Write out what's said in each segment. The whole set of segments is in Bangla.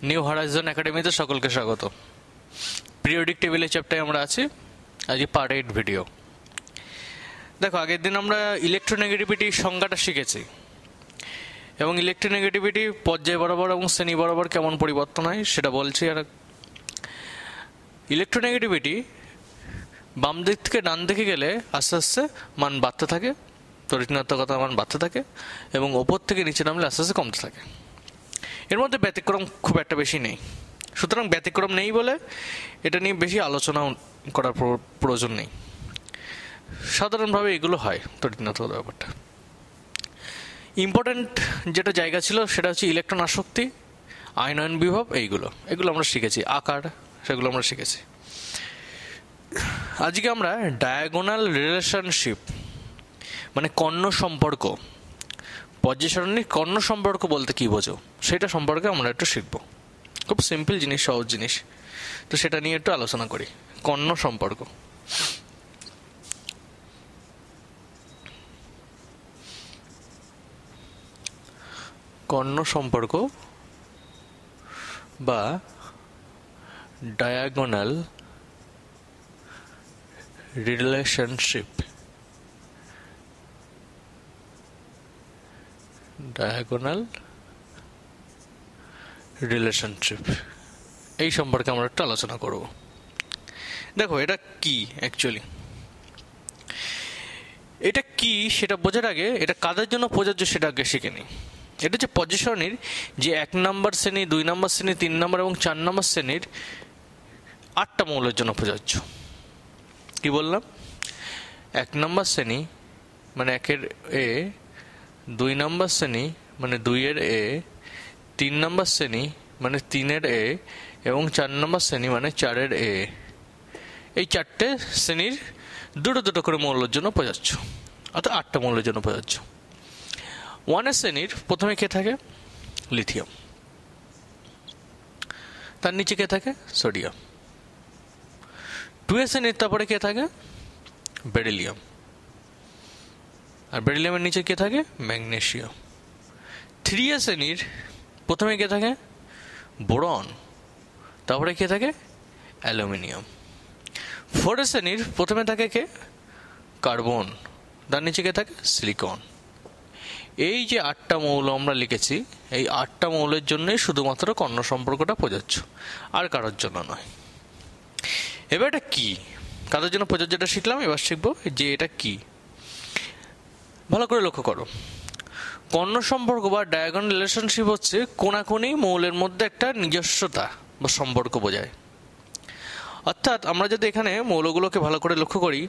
নিউ হরাইজন একাডেমিতে সকলকে স্বাগত। পিরিয়ডিক টেবিলের চ্যাপ্টারে আমরা আছি, আজকে পার্ট 8 ভিডিও। দেখো, আগের দিন আমরা ইলেকট্রোনেগেটিভিটির সংজ্ঞাটা শিখেছি এবং ইলেকট্রোনেগেটিভিটি পর্যায় বরাবর এবং শ্রেণী বরাবর কেমন পরিবর্তন হয় সেটা বলছি। আর ইলেকট্রোনেগেটিভিটি বাম দিক থেকে ডান দিকে গেলে আস্তে আস্তে মান বাড়তে থাকে, তড়িৎ-ঋণাত্মকতার মান বাড়তে থাকে এবং ওপর থেকে নিচে নামলে আস্তে আস্তে কমতে থাকে। এর মধ্যে ব্যতিক্রম খুব একটা বেশি নেই, সুতরাং ব্যতিক্রম নেই বলে এটা নিয়ে বেশি আলোচনা করার প্রয়োজন নেই। সাধারণভাবে এগুলো হয় তড়িৎ-ঋণাত্মকতার ব্যাপারটা। ইম্পর্ট্যান্ট যেটা জায়গা ছিল সেটা হচ্ছে ইলেকট্রন আসক্তি, আয়নয়ন বিভব, এগুলো আমরা শিখেছি। আকার, সেগুলো আমরা শিখেছি। আজকে আমরা ডায়াগোনাল রিলেশনশিপ মানে কর্ণ সম্পর্ক, পর্যায় সারণীর কর্ণ সম্পর্ক বলতে কী বোঝো সেটা সম্পর্কে আমরা একটু শিখব। খুব সিম্পল জিনিস, সহজ জিনিস, তো সেটা নিয়ে একটু আলোচনা করি। কর্ণ সম্পর্ক। কর্ণ সম্পর্ক বা ডায়াগোনাল রিলেশনশিপ, ডায়াগোনাল রিলেশনশিপ এই সম্পর্কে আমরা একটু আলোচনা করব। দেখো, এটা কি অ্যাকচুয়ালি, এটা কি সেটা বোঝার আগে এটা কাদের জন্য প্রযোজ্য সেটা আগে শিখে নিই। এটা হচ্ছে পর্যায় সারণীর যে 1 নম্বর শ্রেণী, 2 নম্বর শ্রেণী, 3 নম্বর এবং 4 নম্বর শ্রেণীর 8টা মৌলের জন্য প্রযোজ্য। কি বললাম? 1 নম্বর শ্রেণী মানে 1-এর এ, 2 নম্বর শ্রেণী মানে 2-এর এ, 3 নম্বর শ্রেণী মানে 3-এর এ এবং 4 নম্বর শ্রেণী মানে 4-এর এ। এই 4টে শ্রেণীর দুটো করে মৌলের জন্য প্রযোজ্য, অর্থাৎ 8টা মৌলের জন্য প্রযোজ্য। 1-এর শ্রেণীর প্রথমে কে থাকে? লিথিয়াম। তার নিচে কে থাকে? সোডিয়াম। 2-এর শ্রেণীর তারপরে কে থাকে? বেরিলিয়াম। আর বেরিলিয়ামের নিচে কে থাকে? ম্যাগনেসিয়াম। 3-এর শ্রেণীর প্রথমে কে থাকে? বোরন। তারপরে কে থাকে? অ্যালুমিনিয়াম। 4-এর শ্রেণীর প্রথমে থাকে কে? কার্বন। তার নিচে কে থাকে? সিলিকন। এই যে 8টা মৌল আমরা লিখেছি, এই 8টা মৌলের জন্যই শুধুমাত্র কর্ণ সম্পর্কটা প্রযোজ্য, আর কারোর জন্য নয়। এবার এটা কি, কাদের জন্য প্রযোজ্যটা শিখলাম, এবার শিখবো যে এটা কি। ভালো করে লক্ষ্য করো, কর্ণ সম্পর্ক বা ডায়াগোনাল রিলেশনশিপ হচ্ছে কোনাকুনি মৌলের মধ্যে একটা নিজস্বতা বা সম্পর্ক বোঝায়। অর্থাৎ আমরা যদি এখানে মৌলগুলোকে ভালো করে লক্ষ্য করি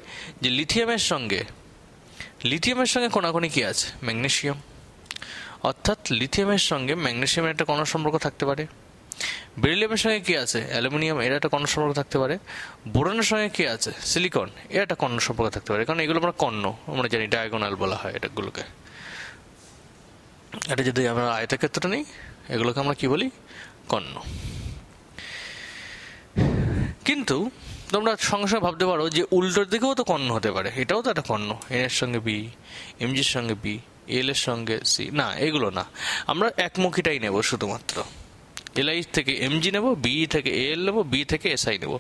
যে লিথিয়ামের সঙ্গে কোনাকুনি কি আছে? ম্যাগনেসিয়াম। অর্থাৎ লিথিয়ামের সঙ্গে ম্যাগনেসিয়ামের একটা কর্ণ সম্পর্ক থাকতে পারে। বেরিলিয়ামের সঙ্গে কি আছে? অ্যালুমিনিয়াম, এর একটা কর্ণ সম্পর্ক থাকতে পারে। বোরনের সঙ্গে কি আছে? সিলিকন, এর একটা কর্ণ সম্পর্ক থাকতে পারে। কারণ এগুলো আমরা কর্ণ, আমরা জানি ডায়াগোনাল বলা হয় এটাগুলোকে। এটা যদি আমরা আয়তক্ষেত্র নিই, এগুলোকে আমরা কি বলি? কর্ণ। কিন্তু তোমরা সঙ্গে সঙ্গে ভাবতে পারো যে উল্টোর দিকেও তো কর্ণ হতে পারে, এটাও তো একটা কর্ণ। এন এর সঙ্গে বি, এমজির সঙ্গে বি, এল এর সঙ্গে সি। না, এগুলো না, আমরা একমুখীটাই নেব শুধুমাত্র। এলআই থেকে এমজি নেব, বি থেকে এল নেব, বি থেকে এসআই নেব,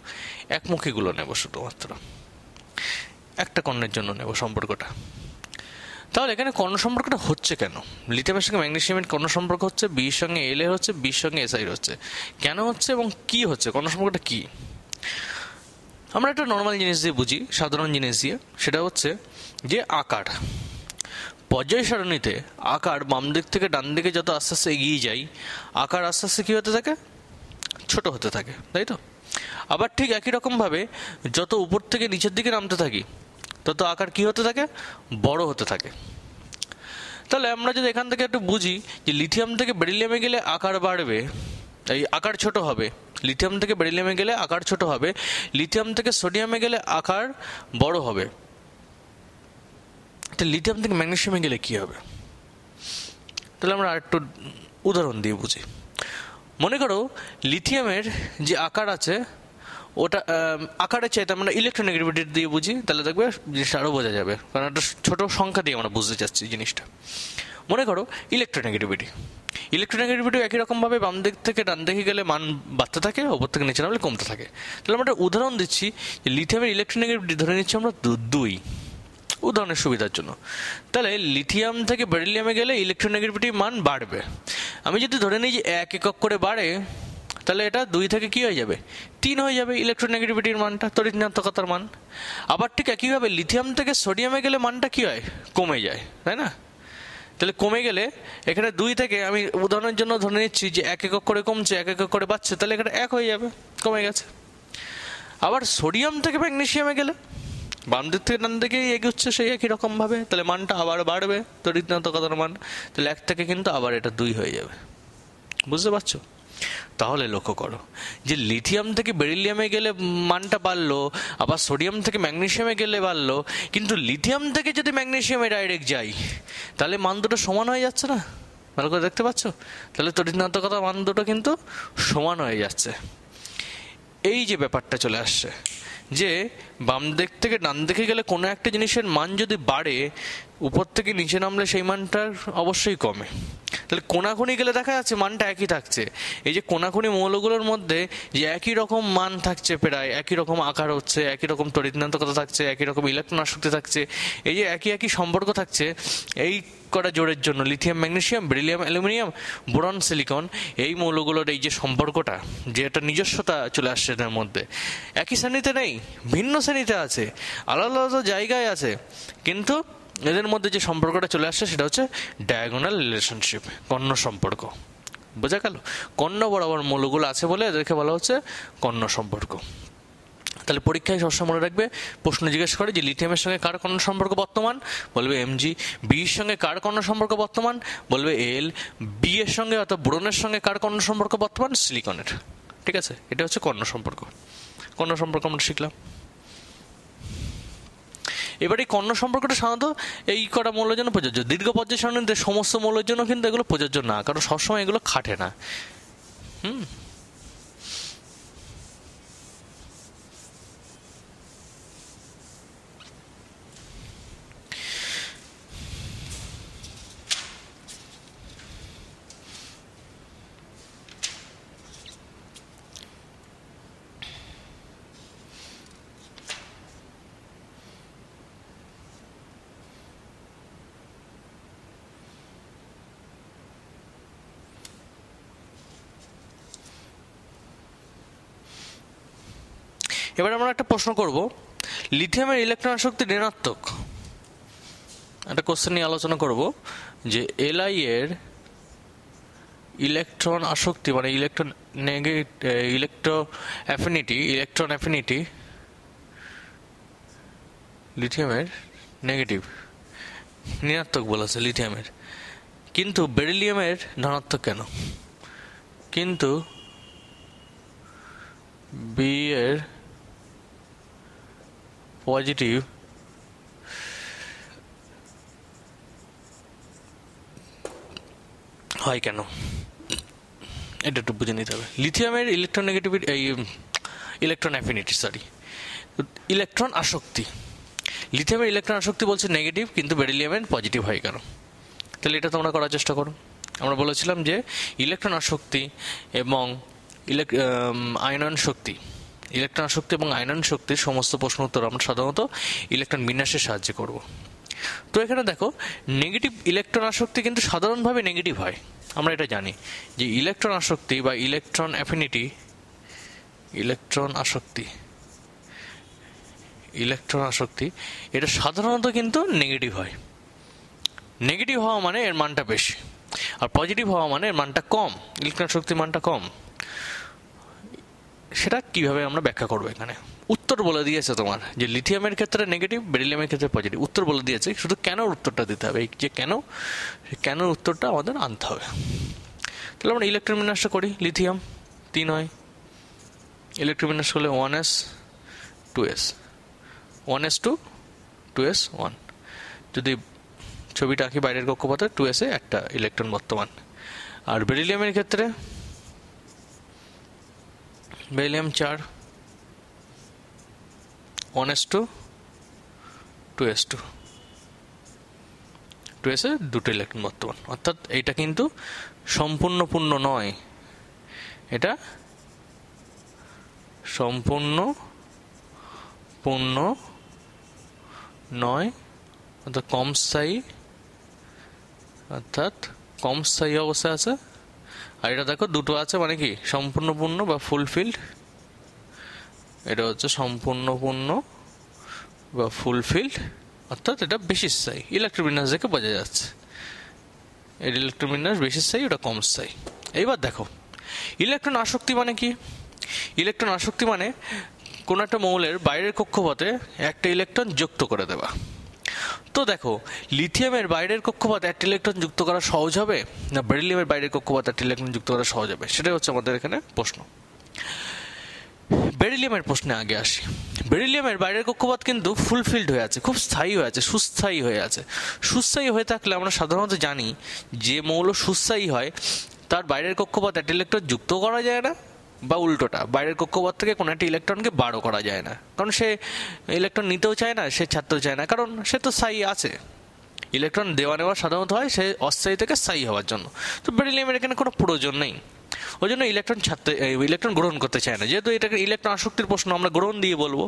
একমুখীগুলো নেব শুধুমাত্র, একটা কর্ণের জন্য নেব সম্পর্কটা। তাহলে এখানে কর্ণ সম্পর্কটা হচ্ছে কেন? লিথিয়ামের সঙ্গে ম্যাগনেসিয়ামের কর্ণ সম্পর্ক হচ্ছে, বির সঙ্গে এল এর হচ্ছে, বির সঙ্গে এসআই হচ্ছে। কেন হচ্ছে এবং কি হচ্ছে, কর্ণ সম্পর্কটা কি? আমরা একটা নর্মাল জিনিস দিয়ে বুঝি, সাধারণ জিনিস দিয়ে, সেটা হচ্ছে যে আকার। পর্যায় সারণীতে আকার বাম দিক থেকে ডান দিকে যত আস্তে আস্তে এগিয়ে যাই, আকার আস্তে আস্তে কী হতে থাকে? ছোট হতে থাকে, তাই তো? আবার ঠিক একই রকমভাবে যত উপর থেকে নিচের দিকে নামতে থাকি, তত আকার কী হতে থাকে? বড় হতে থাকে। তাহলে আমরা যদি এখান থেকে একটু বুঝি যে লিথিয়াম থেকে বেরিলিয়ামে গেলে আকার বাড়বে, এই আকার ছোট হবে। লিথিয়াম থেকে বেরিলিয়ামে গেলে আকার ছোট হবে, লিথিয়াম থেকে সোডিয়ামে গেলে আকার বড় হবে। তো লিথিয়াম থেকে ম্যাগনেসিয়ামে গেলে কি হবে? তাহলে আমরা আরেকটু উদাহরণ দিয়ে বুঝি। মনে করো লিথিয়ামের যে আকার আছে, ওটা আকারের চাইতে আমরা ইলেকট্রোনেগেটিভিটি দিয়ে বুঝি, তাহলে দেখবে জিনিসটা আরও বোঝা যাবে, কারণ একটা ছোট সংখ্যা দিয়ে আমরা বুঝতে চাচ্ছি জিনিসটা। মনে করো ইলেকট্রোনেগেটিভিটি, ইলেকট্রোনেগেটিভিটি একই রকমভাবে বাম দিক থেকে ডান দিকে গেলে মান বাড়তে থাকে, ওপর থেকে নিচে নামলে কমতে থাকে। তাহলে আমরা একটা উদাহরণ দিচ্ছি, লিথিয়ামের ইলেকট্রোনেগেটিভিটি ধরে নিচ্ছি আমরা 2, উদাহরণের সুবিধার জন্য। তাহলে লিথিয়াম থেকে বেরিলিয়ামে গেলে ইলেকট্রোনেগেটিভিটির মান বাড়বে। আমি যদি ধরে নিই যে 1 একক করে বাড়ে, তাহলে এটা 2 থেকে কি হয়ে যাবে, 3 হয়ে যাবে ইলেকট্রোনেগেটিভিটির মানটা, তড়িৎ ঋণাত্মকতার মান। আবার ঠিক একইভাবে লিথিয়াম থেকে সোডিয়ামে গেলে মানটা কি হয়, কমে যায়, তাই না? তাহলে কমে গেলে এখানে 2 থেকে আমি উদাহরণের জন্য ধরে নিচ্ছি যে 1 একক করে কমছে, 1 একক করে বাড়ছে, তাহলে এখানে 1 হয়ে যাবে, কমে গেছে। আবার সোডিয়াম থেকে ম্যাগনেসিয়ামে গেলে বাম দিক থেকে ডান দিকে এগোচ্ছে সেই একই রকমভাবে, তাহলে মানটা আবার বাড়বে, তড়িৎ ঋণাত্মকতার মান। তাহলে 1 থেকে কিন্তু আবার এটা 2 হয়ে যাবে। বুঝতে পারছো? তাহলে লক্ষ্য করো যে লিথিয়াম থেকে বেরিলিয়ামে গেলে মানটা বাড়লো, আবার সোডিয়াম থেকে ম্যাগনেসিয়ামে গেলে বাড়লো, কিন্তু লিথিয়াম থেকে যদি ম্যাগনেসিয়ামে ডাইরেক্ট যাই, তাহলে মান দুটো সমান হয়ে যাচ্ছে না? ভালো করে দেখতে পাচ্ছ? তাহলে তড়িৎ ঋণাত্মকতার মান দুটো কিন্তু সমান হয়ে যাচ্ছে। এই যে ব্যাপারটা চলে আসছে যে বাম দিক থেকে ডান দিকে গেলে কোনো একটা জিনিসের মান যদি বাড়ে, উপর থেকে নিচে নামলে সেই মানটার অবশ্যই কমে। তাহলে কোনাকুনি গেলে দেখা যাচ্ছে মানটা একই থাকছে। এই যে কোনাকুনি মৌলগুলোর মধ্যে যে একই রকম মান থাকছে, প্রায় একই রকম আকার হচ্ছে, একই রকম তড়িৎ ঋণাত্মকতা থাকছে, একই রকম ইলেকট্রন আসক্তি থাকছে, এই যে একই একই সম্পর্ক থাকছে, এই কটা জোরের জন্য lithium magnesium, beryllium aluminium, boron silicon, এই মৌলগুলোর এই যে সম্পর্কটা, যে একটা নিজস্বতা চলে আসছে এদের মধ্যে, একই শ্রেণীতে নেই, ভিন্ন শ্রেণীতে আছে, আলাদা আলাদা জায়গায় আছে, কিন্তু এদের মধ্যে যে সম্পর্কটা চলে আসছে সেটা হচ্ছে ডায়াগোনাল রিলেশনশিপ, কর্ণ সম্পর্ক। বোঝা গেল? কর্ণ বরাবর মৌলগুলো আছে বলে এদেরকে বলা হচ্ছে কর্ণ সম্পর্ক। তাহলে পরীক্ষায় সবসময় মনে রাখবে, প্রশ্ন জিজ্ঞেস করে যে লিথিয়ামের সঙ্গে কার কর্ণ সম্পর্ক বর্তমান, বলবে Mg। বি এর সঙ্গে কার কর্ণ সম্পর্ক বর্তমান, বলবে Al। বি এর সঙ্গে অর্থাৎ বোরনের সঙ্গে কার কর্ণ সম্পর্ক বর্তমান, সিলিকনের। ঠিক আছে, এটা হচ্ছে কর্ণ সম্পর্ক। কর্ণ সম্পর্ক আমরা শিখলাম। এবার এই কর্ণ সম্পর্কটা সাধারণত এই কটা মৌলের জন্য প্রযোজ্য। দীর্ঘ পর্যায় সারণীতে সমস্ত মৌলের জন্য কিন্তু এগুলো প্রযোজ্য না, কারণ সবসময় এগুলো খাটে না। এবার আমরা একটা প্রশ্ন করব, লিথিয়ামের ইলেকট্রন আসক্তি ঋণাত্মক। একটা কোশ্চেন নিয়ে আলোচনা করব যে Li এর ইলেকট্রন আসক্তি মানে ইলেকট্রন অ্যাফিনিটি লিথিয়ামের নেগেটিভ, ঋণাত্মক বলেছে লিথিয়ামের, কিন্তু বেরিলিয়ামের ধনাত্মক কেন? কিন্তু বি এর পজিটিভ হয় কেন, এটা একটু বুঝে নিতে হবে। লিথিয়ামের ইলেকট্রন নেগেটিভিটি, এই ইলেকট্রন অ্যাফিনিটি, ইলেকট্রন আসক্তি, লিথিয়ামের ইলেকট্রন আসক্তি বলছে নেগেটিভ, কিন্তু বেরিলিয়ামের পজিটিভ হয় কেন? তাহলে এটা তোমরা করার চেষ্টা করো। আমরা বলেছিলাম যে ইলেকট্রন আসক্তি এবং আয়নন শক্তি, ইলেকট্রন আসক্তি এবং আয়নন শক্তির সমস্ত প্রশ্ন উত্তর আমরা সাধারণত ইলেকট্রন বিন্যাসের সাহায্যে করব। তো এখানে দেখো, নেগেটিভ ইলেকট্রন আসক্তি কিন্তু সাধারণভাবে নেগেটিভ হয়, আমরা এটা জানি যে ইলেকট্রন আসক্তি বা ইলেকট্রন অ্যাফিনিটি, ইলেকট্রন আসক্তি এটা সাধারণত কিন্তু নেগেটিভ হয়। নেগেটিভ হওয়া মানে এর মানটা বেশি, আর পজিটিভ হওয়া মানে এর মানটা কম, ইলেকট্রন শক্তির মানটা কম। সেটা কিভাবে আমরা ব্যাখ্যা করবো? এখানে উত্তর বলে দিয়েছে তোমার যে লিথিয়ামের ক্ষেত্রে নেগেটিভ, বেরিলিয়ামের ক্ষেত্রে পজিটিভ, উত্তর বলে দিয়েছে, শুধু কেন উত্তরটা দিতে হবে, এই যে কেন উত্তরটা আমাদের আনতে হবে। তাহলে আমরা ইলেকট্রন বিন্যাসটা করি। লিথিয়াম 3 হয়, ইলেকট্রন বিন্যাস করলে 1s 2s, 1s2 2s 1। যদি ছবিটা আঁকি বাইরের কক্ষপথে, 2s এ একটা ইলেকট্রন বর্তমান। আর বেরিলিয়ামের ক্ষেত্রে বেরিলিয়াম 4, 1s2 2s2, 2s এ দুটো ইলেকট্রন বর্তমান, অর্থাৎ এইটা কিন্তু সম্পূর্ণ পূর্ণ নয়, এটা সম্পূর্ণ পূর্ণ নয়, অর্থাৎ কম স্থায়ী, অবস্থায় আছে। আর এটা দেখো দুটো আছে, মানে কি সম্পূর্ণ পূর্ণ বা ফুলফিল্ড, এটা হচ্ছে সম্পূর্ণ পূর্ণ বা ফুলফিল্ড, অর্থাৎ এটা বেশি স্থায়ী। ইলেকট্রোবিন্যাস দেখে বোঝা যাচ্ছে এর ইলেকট্রোবিন্যাস বেশি স্থায়ী, ওটা কম স্থায়ী। এইবার দেখো ইলেকট্রন আসক্তি মানে কি? ইলেকট্রন আসক্তি মানে কোন একটা মৌলের বাইরের কক্ষপথে একটা ইলেকট্রন যুক্ত করে দেওয়া। তো দেখো লিথিয়ামের বাইরের কক্ষপথে একটা ইলেকট্রন যুক্ত করা সহজ হবে না বেরিলিয়ামের বাইরের কক্ষপথে একটা ইলেকট্রন যুক্ত করা সহজ হবে? সেটাই হচ্ছে আমাদের এখানে প্রশ্ন। বেরিলিয়ামের প্রশ্নে আগে আসি। বেরিলিয়ামের বাইরের কক্ষপথ কিন্তু ফুলফিল্ড হয়ে আছে, খুব স্থায়ী হয়ে আছে, সুস্থায়ী হয়ে আছে। সুস্থায়ী হয়ে থাকলে আমরা সাধারণত জানি যে মৌল সুস্থায়ী হয় তার বাইরের কক্ষপথ একটা ইলেকট্রন যুক্ত করা যায় না, বা উল্টোটা বাইরের কক্ষপথ থেকে কোনো একটা ইলেকট্রনকে বারো করা যায় না, কারণ সে ইলেকট্রন নিতেও চায় না, সে ছাড়তেও চায় না, কারণ সে তো স্থায়ী আছে। ইলেকট্রন দেওয়া নেওয়া সাধারণত হয় সে অস্থায়ী থেকে স্থায়ী হওয়ার জন্য। তো বেরিলিয়ামের এখানে কোনো প্রয়োজন নেই, ওই জন্য ইলেকট্রন গ্রহণ করতে চায় না। যেহেতু এটাকে ইলেকট্রন আসক্তির প্রশ্ন, আমরা গ্রহণ দিয়ে বলবো,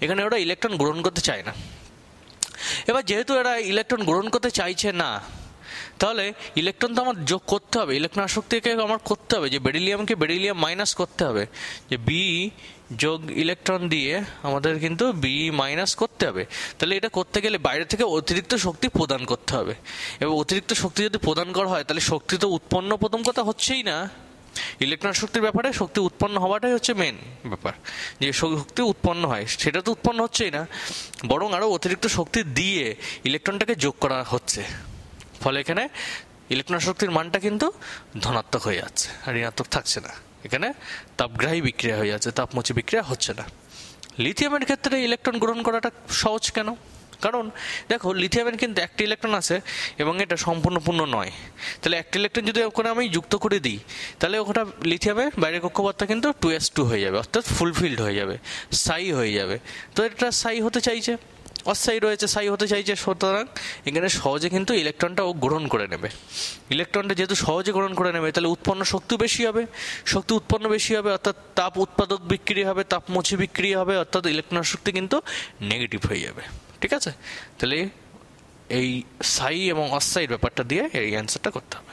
এখানে ওরা ইলেকট্রন গ্রহণ করতে চায় না। এবার যেহেতু এরা ইলেকট্রন গ্রহণ করতে চাইছে না, তাহলে ইলেকট্রন তো আমার যোগ করতে হবে, ইলেকট্রন আসক্তিকে আমার করতে হবে, যে বেরিলিয়ামকে বেরিলিয়াম মাইনাস করতে হবে, যে বি যোগ ইলেকট্রন দিয়ে আমাদের কিন্তু বি মাইনাস করতে হবে। তাহলে এটা করতে গেলে বাইরে থেকে অতিরিক্ত শক্তি প্রদান করতে হবে। এবার অতিরিক্ত শক্তি যদি প্রদান করা হয় তাহলে শক্তি তো উৎপন্ন প্রথম কথা হচ্ছেই না। ইলেকট্রন শক্তির ব্যাপারে শক্তি উৎপন্ন হওয়াটাই হচ্ছে মেন ব্যাপার, যে শক্তি উৎপন্ন হয় সেটা তো উৎপন্ন হচ্ছেই না, বরং আরও অতিরিক্ত শক্তি দিয়ে ইলেকট্রনটাকে যোগ করা হচ্ছে। ফলে এখানে ইলেকট্রন শক্তির মানটা কিন্তু ধনাত্মক হয়ে যাচ্ছে, আর ঋণাত্মক থাকছে না। এখানে তাপগ্রাহী বিক্রিয়া হয়ে যাচ্ছে, তাপমোচী বিক্রিয়া হচ্ছে না। লিথিয়ামের ক্ষেত্রে ইলেকট্রন গ্রহণ করাটা সহজ কেন? কারণ দেখো লিথিয়ামের কিন্তু একটি ইলেকট্রন আছে এবং এটা সম্পূর্ণ পূর্ণ নয়। তাহলে একটা ইলেকট্রন যদি ওখানে আমি যুক্ত করে দিই, তাহলে ওখানে লিথিয়ামের বাইরের কক্ষপথটা কিন্তু 2s2 হয়ে যাবে, অর্থাৎ ফুলফিল্ড হয়ে যাবে, স্থায়ী হয়ে যাবে। তো এটা স্থায়ী হতে চাইছে, অস্থায়ী রয়েছে, স্থায়ী হতে চাইছে, সুতরাং এখানে সহজে কিন্তু ইলেকট্রনটা ও গ্রহণ করে নেবে। ইলেকট্রনটা যেহেতু সহজে গ্রহণ করে নেবে, তাহলে উৎপন্ন শক্তি বেশি হবে, শক্তি উৎপন্ন বেশি হবে, অর্থাৎ তাপ উৎপাদক বিক্রিয়া হবে, তাপমোচী বিক্রিয়া হবে, অর্থাৎ ইলেকট্রন শক্তি কিন্তু নেগেটিভ হয়ে যাবে। ঠিক আছে, তাহলে এই স্থায়ী এবং অস্থায়ীর ব্যাপারটা দিয়ে এই অ্যান্সারটা করতে হবে।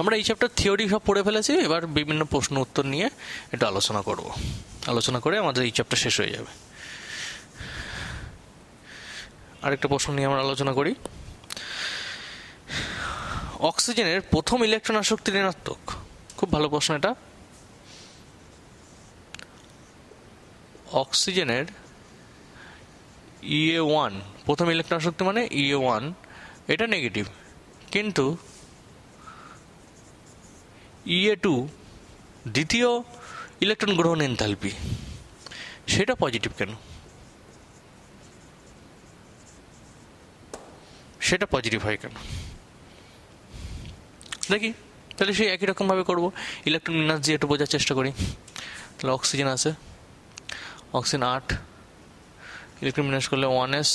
আমরা এই চ্যাপ্টার থিওরি সব পড়ে ফেলেছি, এবার বিভিন্ন প্রশ্ন উত্তর নিয়ে একটু আলোচনা করব, আলোচনা করে আমাদের এই চ্যাপ্টার শেষ হয়ে যাবে। আরেকটা প্রশ্ন নিয়ে আমরা আলোচনা করি। অক্সিজেনের প্রথম ইলেকট্রন আসক্তি ঋণাত্মক। খুব ভালো প্রশ্ন এটা। অক্সিজেনের EA1 প্রথম ইলেকট্রন আসক্তি মানে EA1, এটা নেগেটিভ, কিন্তু EA2 দ্বিতীয় ইলেকট্রন গ্রহণ এনথালপি সেটা পজিটিভ কেন? সেটা পজিটিভ হয় কেন দেখি। তাহলে সেই একই রকমভাবে করবো, ইলেকট্রন বিন্যাস দিয়ে একটু বোঝার চেষ্টা করি। তাহলে অক্সিজেন আছে, অক্সিজেন 8, ইলেকট্রন বিন্যাস করলে 1s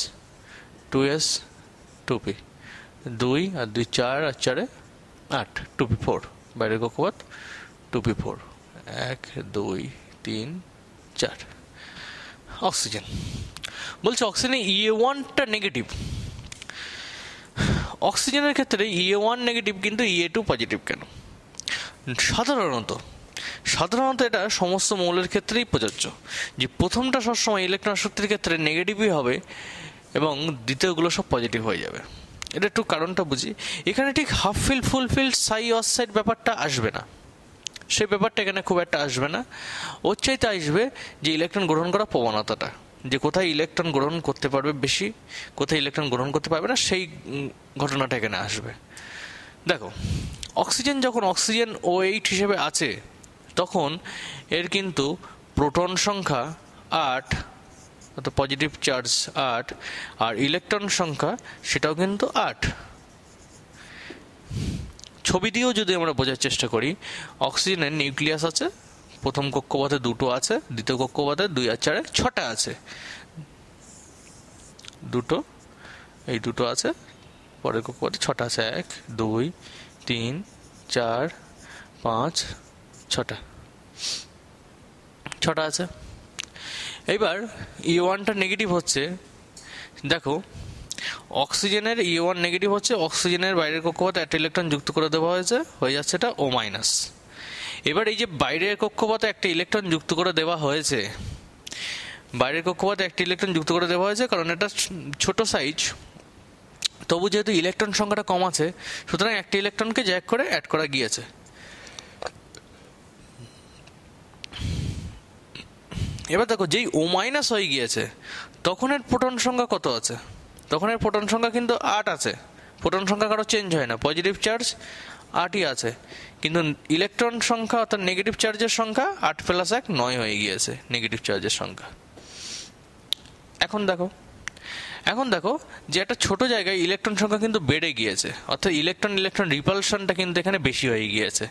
2s 2p, 2 আর 2 4 আর 4 8, 2p4, বাইরের কক্ষপথ 2p4, 1 2 3 4। অক্সিজেন বলছে অক্সিজেনে EA1টা নেগেটিভ। অক্সিজেনের ক্ষেত্রে EA1 নেগেটিভ কিন্তু EA2 পজিটিভ কেন? সাধারণত এটা সমস্ত মৌলের ক্ষেত্রেই প্রযোজ্য, যে প্রথমটা সবসময় ইলেকট্রন আসক্তির ক্ষেত্রে নেগেটিভই হবে এবং দ্বিতীয়গুলো সব পজিটিভ হয়ে যাবে। এটা একটু কারণটা বুঝি। এখানে ঠিক হাফ ফিল্ড ফুল ফিল্ড সাই অক্সাইড ব্যাপারটা আসবে না, সেই ব্যাপারটা এখানে খুব একটা আসবে না। ওর চাইতে আসবে যে ইলেকট্রন গ্রহণ করার প্রবণতাটা, যে কোথায় ইলেকট্রন গ্রহণ করতে পারবে বেশি, কোথায় ইলেকট্রন গ্রহণ করতে পারবে না, সেই ঘটনাটা এখানে আসবে। দেখো অক্সিজেন যখন অক্সিজেন OH হিসেবে আছে তখন এর কিন্তু প্রোটন সংখ্যা 8, অর্থাৎ পজিটিভ চার্জ 8, আর ইলেকট্রন সংখ্যা সেটাও কিন্তু 8। ছবি দিয়েও যদি আমরা বোঝার চেষ্টা করি, অক্সিজেনের নিউক্লিয়াস আছে, প্রথম কক্ষপথে 2টো আছে, দ্বিতীয় কক্ষপথে 2 আর 4 6টা আছে, 2টো এই দুটো আছে, পরের কক্ষপথে 6টা আছে, 1 2 3 4 5 6টা আছে। এইবার E1টা নেগেটিভ হচ্ছে, দেখো অক্সিজেনের E1 নেগেটিভ হচ্ছে, অক্সিজেনের বাইরের কক্ষপথে একটা ইলেকট্রন যুক্ত করে দেওয়া হয়েছে, হয়ে যাচ্ছে এটা O-। এবার এই যে বাইরের কক্ষপথে একটা ইলেকট্রন যুক্ত করে দেওয়া হয়েছে, বাইরের কক্ষপথে একটা ইলেকট্রন যুক্ত করে দেওয়া হয়েছে কারণ এটা ছোট সাইজ, তবু যেহেতু ইলেকট্রন সংখ্যাটা কম আছে সুতরাং একটা ইলেকট্রনকে জ্যাক করে অ্যাড করা গিয়েছে। এবার দেখো যেই O- হয়ে গিয়েছে তখন এর প্রোটন সংখ্যা কত আছে? তখন এর প্রোটন সংখ্যা কিন্তু 8 আছে। প্রোটন সংখ্যা কারো চেঞ্জ হয় না, পজিটিভ চার্জ 8ই আছে, কিন্তু ইলেকট্রন সংখ্যা অর্থাৎ নেগেটিভ চার্জের সংখ্যা 8 + 1 9 হয়ে গিয়েছে নেগেটিভ চার্জের সংখ্যা। এখন দেখো যে একটা ছোট জায়গায় ইলেকট্রন সংখ্যা কিন্তু বেড়ে গিয়েছে, অর্থাৎ ইলেকট্রন রিপালশনটা কিন্তু এখানে বেশি হয়ে গিয়েছে।